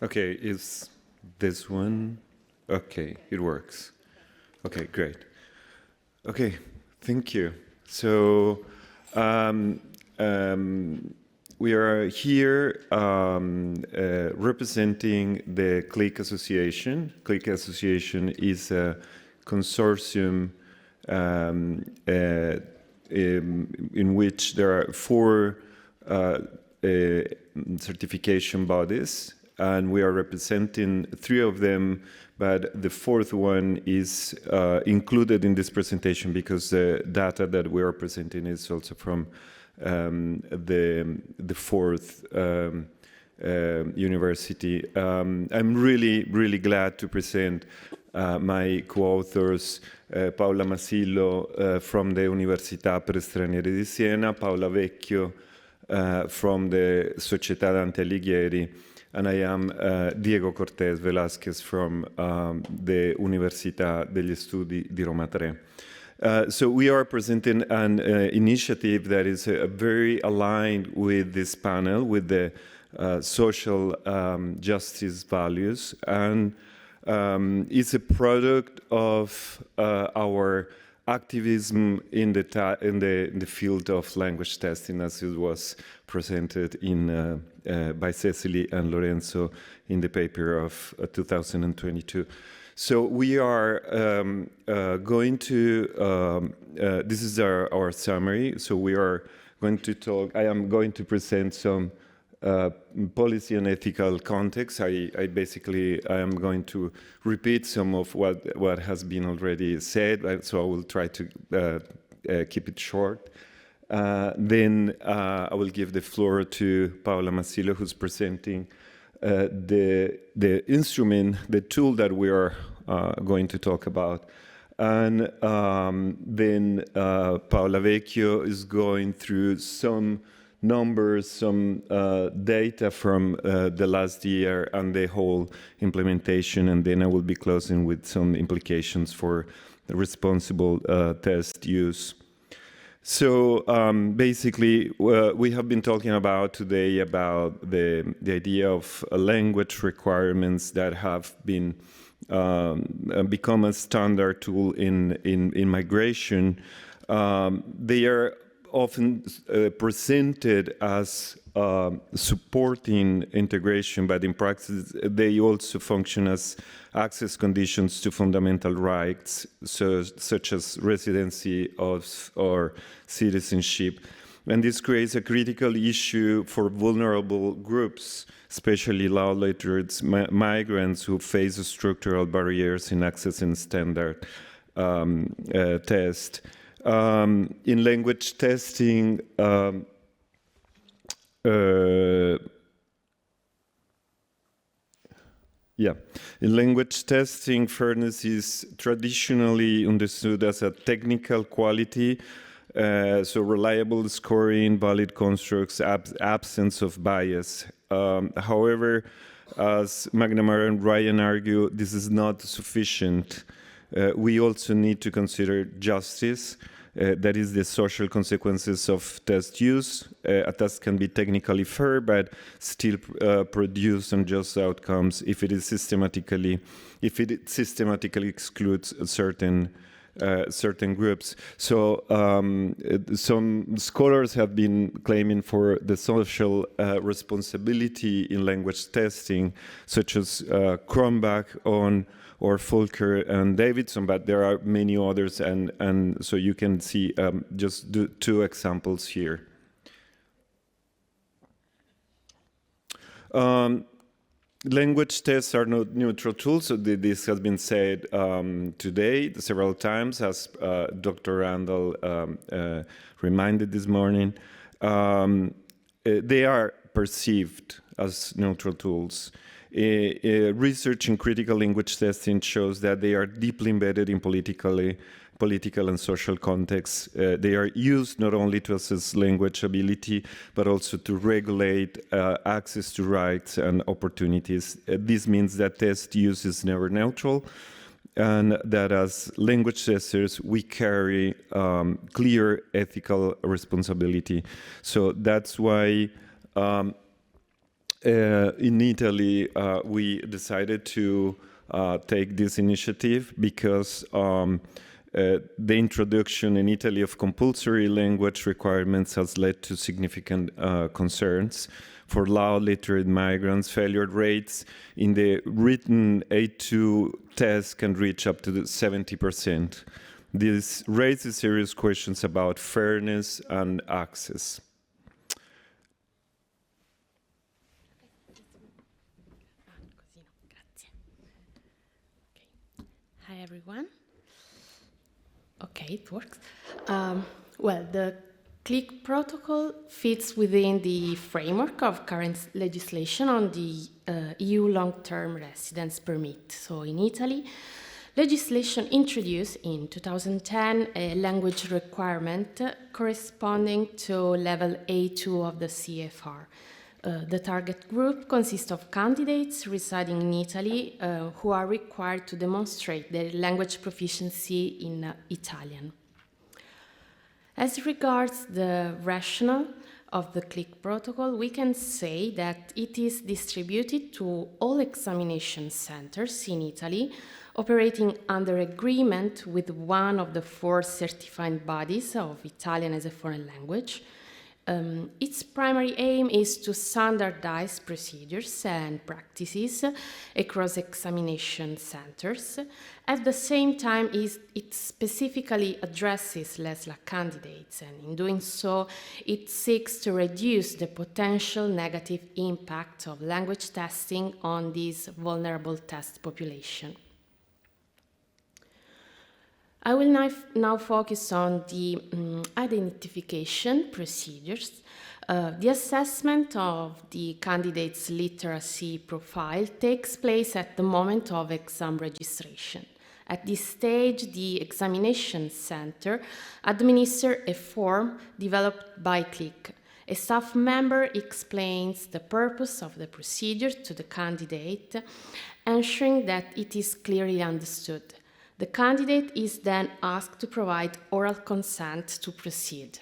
Okay, is this one? Okay, it works. Okay, great. Okay, thank you. So we are here representing the CLIQ Association. CLIQ Association is a consortium in which there are 4 certification bodies, and we are representing 3 of them, but the 4th one is included in this presentation because the data that we are presenting is also from the 4th university. I'm really glad to present my co-authors, Paola Masillo from the Università per Stranieri di Siena, Paola Vecchio from the Società Dante Alighieri, and I am Diego Cortés Velázquez from the Università degli Studi di Roma Tre. So we are presenting an initiative that is very aligned with this panel, with the social justice values, and is a product of our activism in the field of language testing, as it was presented by Cecily and Lorenzo in the paper of 2022. So we are going to, this is our summary. So we are going to talk, I am going to present some policy and ethical context. I am going to repeat some of what has been already said, so I will try to keep it short. Then I will give the floor to Paola Masillo, who's presenting the instrument, the tool that we are going to talk about. And then Paola Vecchio is going through some numbers, some data from the last year and the whole implementation, and then I will be closing with some implications for the responsible test use. So basically, we have been talking about today about the idea of language requirements that have been become a standard tool in migration. They are often presented as supporting integration, but in practice they also function as access conditions to fundamental rights, such as residency or citizenship. And this creates a critical issue for vulnerable groups, especially low-literates, migrants who face structural barriers in accessing standard tests. In language testing, in language testing, fairness is traditionally understood as a technical quality, so reliable scoring, valid constructs, absence of bias. However, as McNamara and Ryan argue, this is not sufficient. We also need to consider justice, that is the social consequences of test use. A test can be technically fair, but still produce unjust outcomes if it systematically excludes certain groups. So some scholars have been claiming for the social responsibility in language testing, such as Kronbach or Fulker and Davidson, but there are many others, and so you can see just 2 examples here. Language tests are not neutral tools, so this has been said today several times, as Dr. Randall reminded this morning. They are perceived as neutral tools. Research in critical language testing shows that they are deeply embedded in political and social contexts. They are used not only to assess language ability, but also to regulate access to rights and opportunities. This means that test use is never neutral, and that as language testers, we carry clear ethical responsibility. So that's why in Italy, we decided to take this initiative because the introduction in Italy of compulsory language requirements has led to significant concerns. For literate migrants, failure rates in the written A2 test can reach up to 70%. This raises serious questions about fairness and access. Hi, everyone. Okay, it works. Well, the CLIQ protocol fits within the framework of current legislation on the EU long-term residence permit. So in Italy, legislation introduced in 2010 a language requirement corresponding to level A2 of the CEFR. The target group consists of candidates residing in Italy who are required to demonstrate their language proficiency in Italian. As regards the rationale of the CLIQ protocol, we can say that it is distributed to all examination centers in Italy operating under agreement with one of the 4 certifying bodies of Italian as a foreign language. Its primary aim is to standardize procedures and practices across examination centers. At the same time, it specifically addresses LESLLA candidates, and in doing so, it seeks to reduce the potential negative impact of language testing on this vulnerable test population. I will now focus on the identification procedures. The assessment of the candidate's literacy profile takes place at the moment of exam registration. At this stage, the examination center administers a form developed by CLIQ. A staff member explains the purpose of the procedure to the candidate, ensuring that it is clearly understood. The candidate is then asked to provide oral consent to proceed.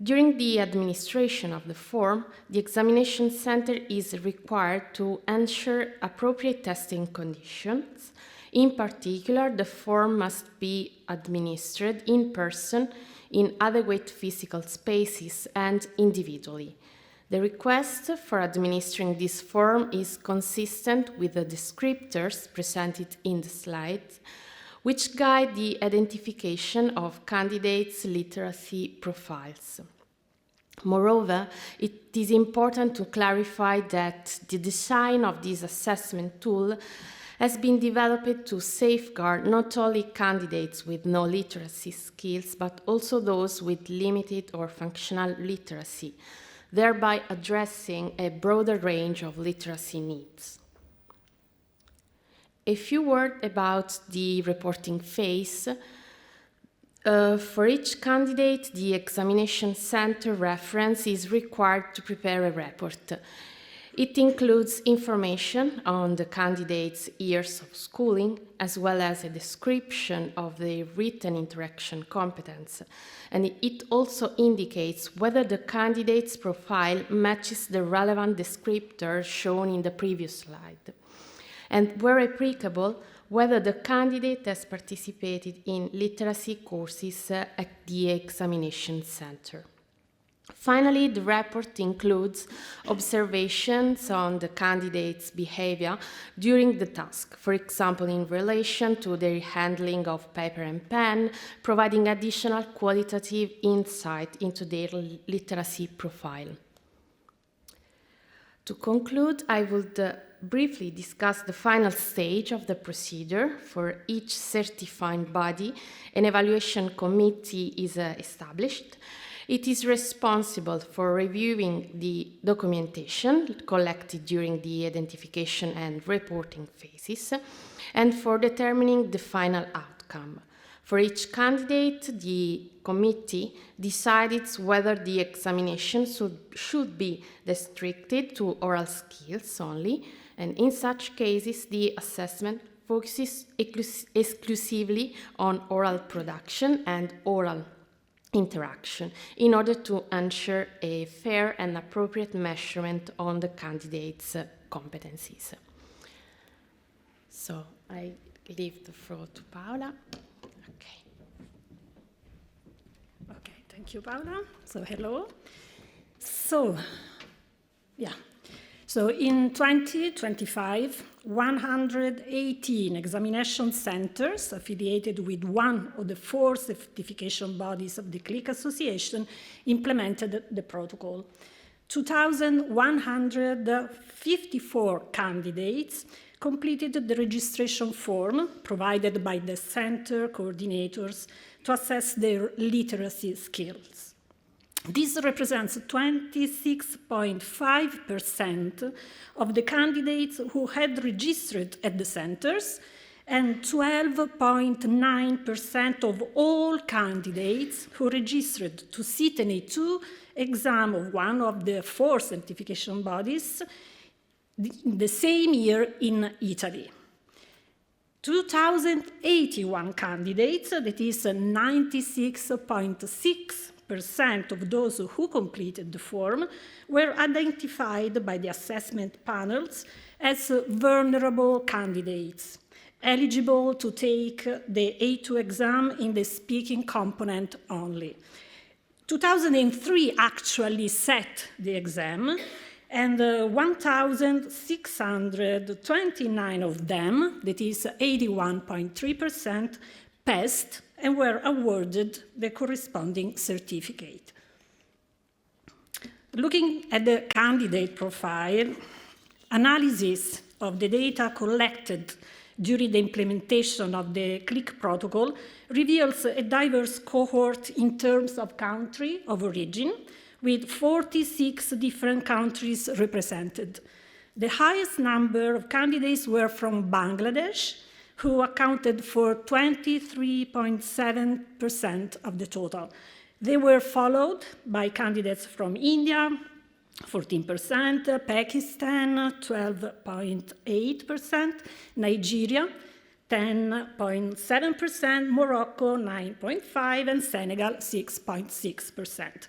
During the administration of the form, the examination center is required to ensure appropriate testing conditions. In particular, the form must be administered in person, in adequate physical spaces, and individually. The request for administering this form is consistent with the descriptors presented in the slides, which guide the identification of candidates' literacy profiles. Moreover, it is important to clarify that the design of this assessment tool has been developed to safeguard not only candidates with no literacy skills, but also those with limited or functional literacy, thereby addressing a broader range of literacy needs. A few words about the reporting phase. For each candidate, the examination center reference is required to prepare a report. It includes information on the candidate's years of schooling, as well as a description of the written interaction competence. And it also indicates whether the candidate's profile matches the relevant descriptor shown in the previous slide. And where applicable, whether the candidate has participated in literacy courses at the examination center. Finally, the report includes observations on the candidate's behavior during the task, for example, in relation to their handling of paper and pen, providing additional qualitative insight into their literacy profile. To conclude, I would briefly discuss the final stage of the procedure. For each certifying body, an evaluation committee is established. It is responsible for reviewing the documentation collected during the identification and reporting phases and for determining the final outcome. For each candidate, the committee decides whether the examination should be restricted to oral skills only, and in such cases, the assessment focuses exclusively on oral production and oral interaction in order to ensure a fair and appropriate measurement on the candidates' competencies. So I leave the floor to Paola. Okay. Okay, thank you, Paola. So hello. So, yeah. So in 2025, 118 examination centers affiliated with one of the 4 certification bodies of the CLIQ Association implemented the protocol. 2,154 candidates completed the registration form provided by the center coordinators to assess their literacy skills. This represents 26.5% of the candidates who had registered at the centers and 12.9% of all candidates who registered to sit in a 2 exam of one of the 4 certification bodies the same year in Italy. 2,081 candidates, that is 96.6% of those who completed the form, were identified by the assessment panels as vulnerable candidates, eligible to take the A2 exam in the speaking component only. 2003 actually set the exam, and 1,629 of them, that is 81.3%, passed and were awarded the corresponding certificate. Looking at the candidate profile, analysis of the data collected during the implementation of the CLIQ protocol reveals a diverse cohort in terms of country of origin, with 46 different countries represented. The highest number of candidates were from Bangladesh, who accounted for 23.7% of the total. They were followed by candidates from India, 14%, Pakistan, 12.8%, Nigeria, 10.7%, Morocco, 9.5%, and Senegal, 6.6%.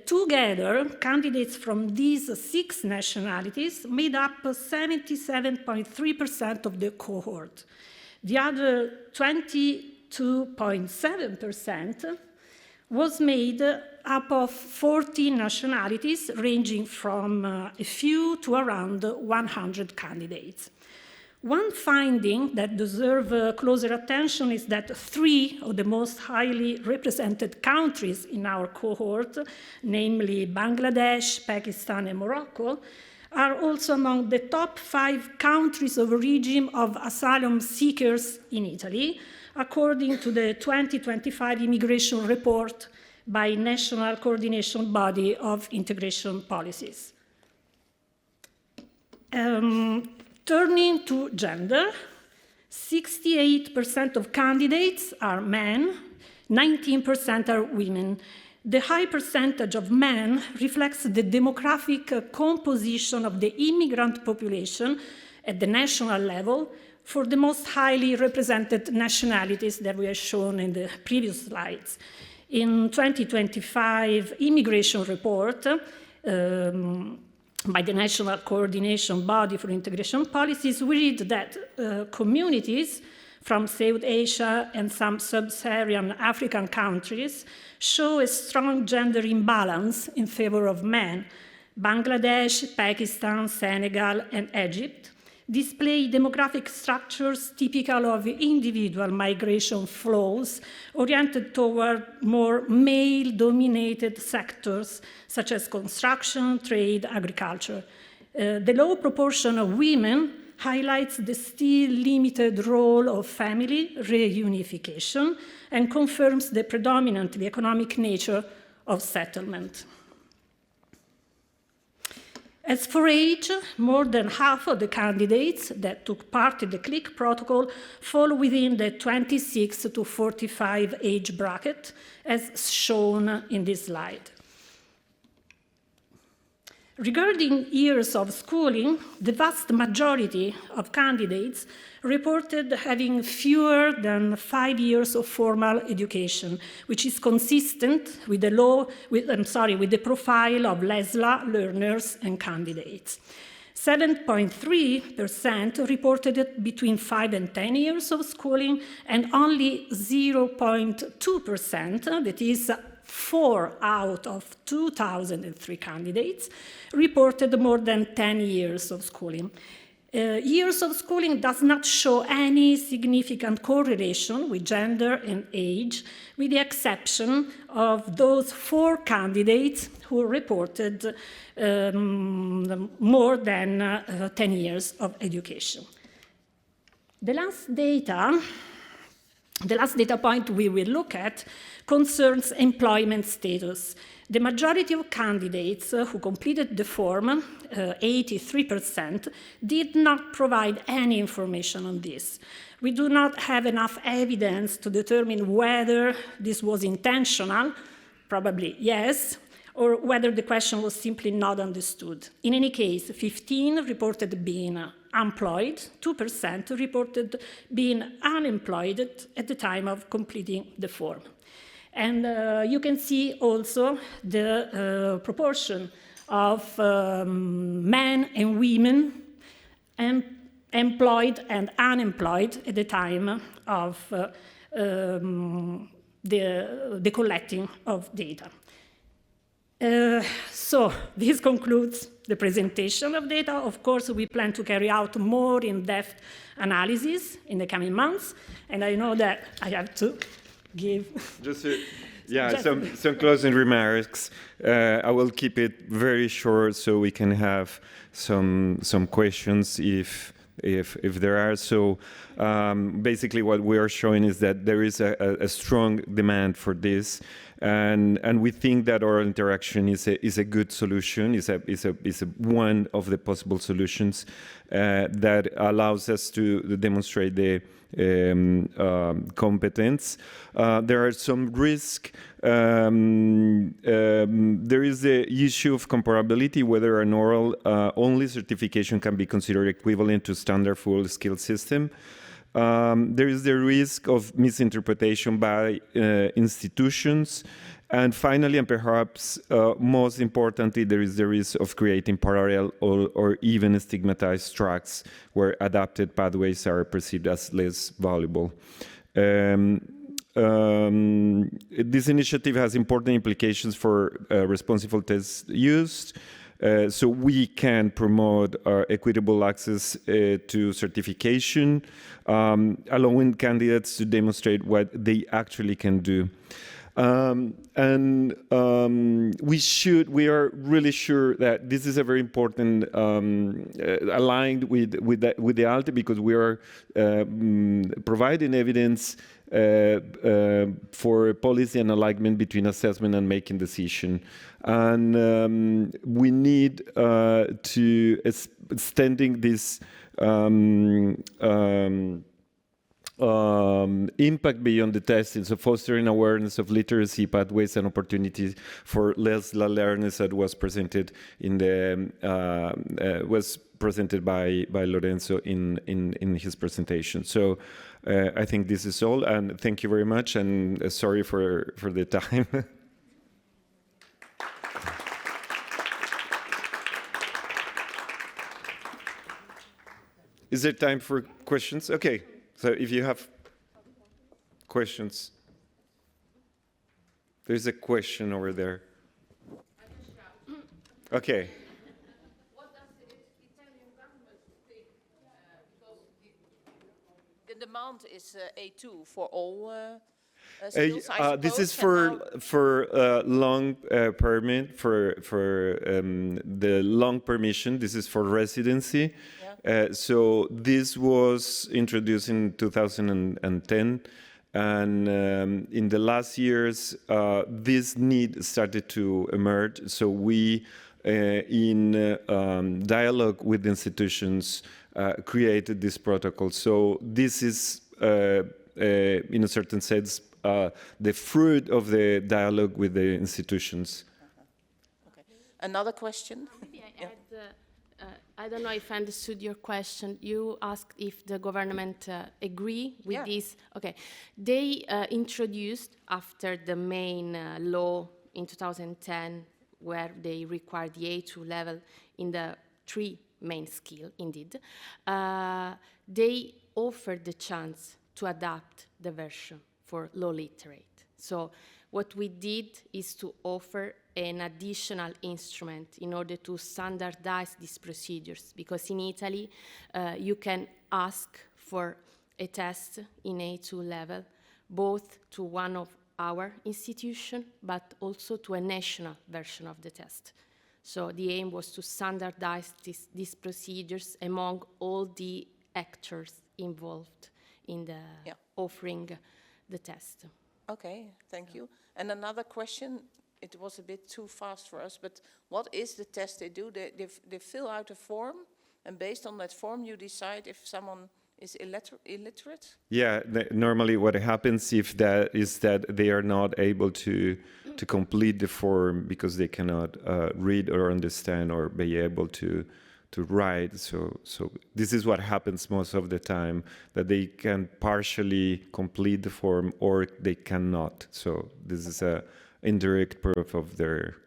Together, candidates from these 6 nationalities made up 77.3% of the cohort. The other 22.7% was made up of 40 nationalities, ranging from a few to around 100 candidates. One finding that deserves closer attention is that 3 of the most highly represented countries in our cohort, namely Bangladesh, Pakistan, and Morocco, are also among the top 5 countries of origin of asylum seekers in Italy, according to the 2025 immigration report by National Coordination Body of Integration Policies. Turning to gender, 68% of candidates are men, 19% are women. The high percentage of men reflects the demographic composition of the immigrant population at the national level for the most highly represented nationalities that we have shown in the previous slides. In 2025 immigration report, by the National Coordination Body for Integration Policies, we read that communities from South Asia and some sub-Saharan African countries show a strong gender imbalance in favor of men. Bangladesh, Pakistan, Senegal, and Egypt display demographic structures typical of individual migration flows oriented toward more male-dominated sectors such as construction, trade, agriculture. The low proportion of women highlights the still limited role of family reunification and confirms the predominantly economic nature of settlement. As for age, more than half of the candidates that took part in the CLIQ protocol fall within the 26 to 45 age bracket, as shown in this slide. Regarding years of schooling, the vast majority of candidates reported having fewer than 5 years of formal education, which is consistent with the profile of LESLLA learners and candidates. 7.3% reported between 5 and 10 years of schooling, and only 0.2%, that is 4 out of 2,003 candidates, reported more than 10 years of schooling. Years of schooling does not show any significant correlation with gender and age, with the exception of those 4 candidates who reported more than 10 years of education. The last data point we will look at concerns employment status. The majority of candidates who completed the form, 83%, did not provide any information on this. We do not have enough evidence to determine whether this was intentional, probably yes, or whether the question was simply not understood. In any case, 15 reported being employed, 2% reported being unemployed at the time of completing the form. And you can see also the proportion of men and women employed and unemployed at the time of the collecting of data. So this concludes the presentation of data. Of course, we plan to carry out more in-depth analysis in the coming months, and I know that I have to give some closing remarks. I will keep it very short so we can have some questions if there are. So basically what we are showing is that there is a strong demand for this, and we think that oral interaction is a good solution, is one of the possible solutions that allows us to demonstrate the competence. There are some risks. There is the issue of comparability, whether an oral only certification can be considered equivalent to standard full skill system. There is the risk of misinterpretation by institutions. And finally, and perhaps most importantly, there is the risk of creating parallel or even stigmatized tracks where adapted pathways are perceived as less valuable. This initiative has important implications for responsible tests used. So we can promote equitable access to certification, allowing candidates to demonstrate what they actually can do. We are really sure that this is a very important, aligned with the ALTE, because we are providing evidence for policy and alignment between assessment and making decision. And we need to extending this impact beyond the testing, so fostering awareness of literacy pathways and opportunities for LESLLA learners that was presented in the by Lorenzo in his presentation. So I think this is all, and thank you very much, and sorry for the time. Is there time for questions? Okay. So if you have questions, there's a question over there. Okay. What does the Italian government think? Because the demand is A2 for all skills, I suppose. This is for long permit, for the long permission. This is for residency. Yeah. So this was introduced in 2010, and in the last years, this need started to emerge. So we, in dialogue with institutions, created this protocol. So this is, in a certain sense, the fruit of the dialogue with the institutions. Okay. Another question? Maybe I I don't know if I understood your question. You asked if the government agree with this. Okay. They introduced, after the main law in 2010, where they required the A2 level in the 3 main skill, indeed, they offered the chance to adapt the version for low literate. So what we did is to offer an additional instrument in order to standardize these procedures, because in Italy, you can ask for a test in A2 level, both to one of our institution, but also to a national version of the test. So the aim was to standardize these procedures among all the actors involved in the offering the test. Okay, thank you. And another question, it was a bit too fast for us, but what is the test they do? They fill out a form, and based on that form you decide if someone is illiterate? Yeah, normally what happens is that they are not able to complete the form because they cannot read or understand or be able to write. So this is what happens most of the time, that they can partially complete the form or they cannot. So this is a indirect proof of their.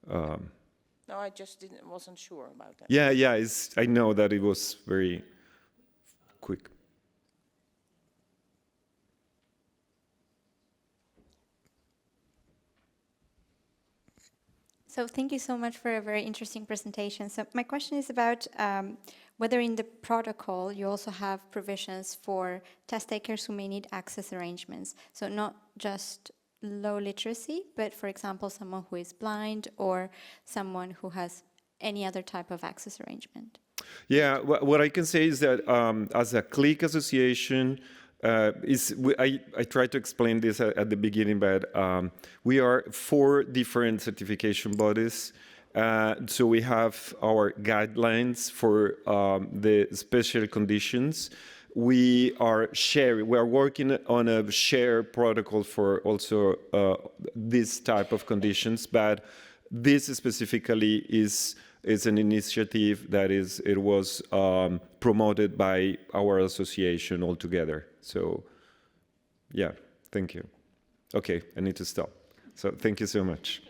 No, I just wasn't sure about that. Yeah. I know that it was very quick. So thank you so much for a very interesting presentation. So my question is about whether in the protocol you also have provisions for test takers who may need access arrangements. So not just low literacy, but for example, someone who is blind or someone who has any other type of access arrangement. Yeah, what I can say is that as a CLIQ association, I tried to explain this at the beginning, but we are 4 different certification bodies. So we have our guidelines for the special conditions. We are working on a shared protocol for also this type of conditions, but this specifically is an initiative that was promoted by our association altogether. So, yeah, thank you. Okay, I need to stop. So thank you so much.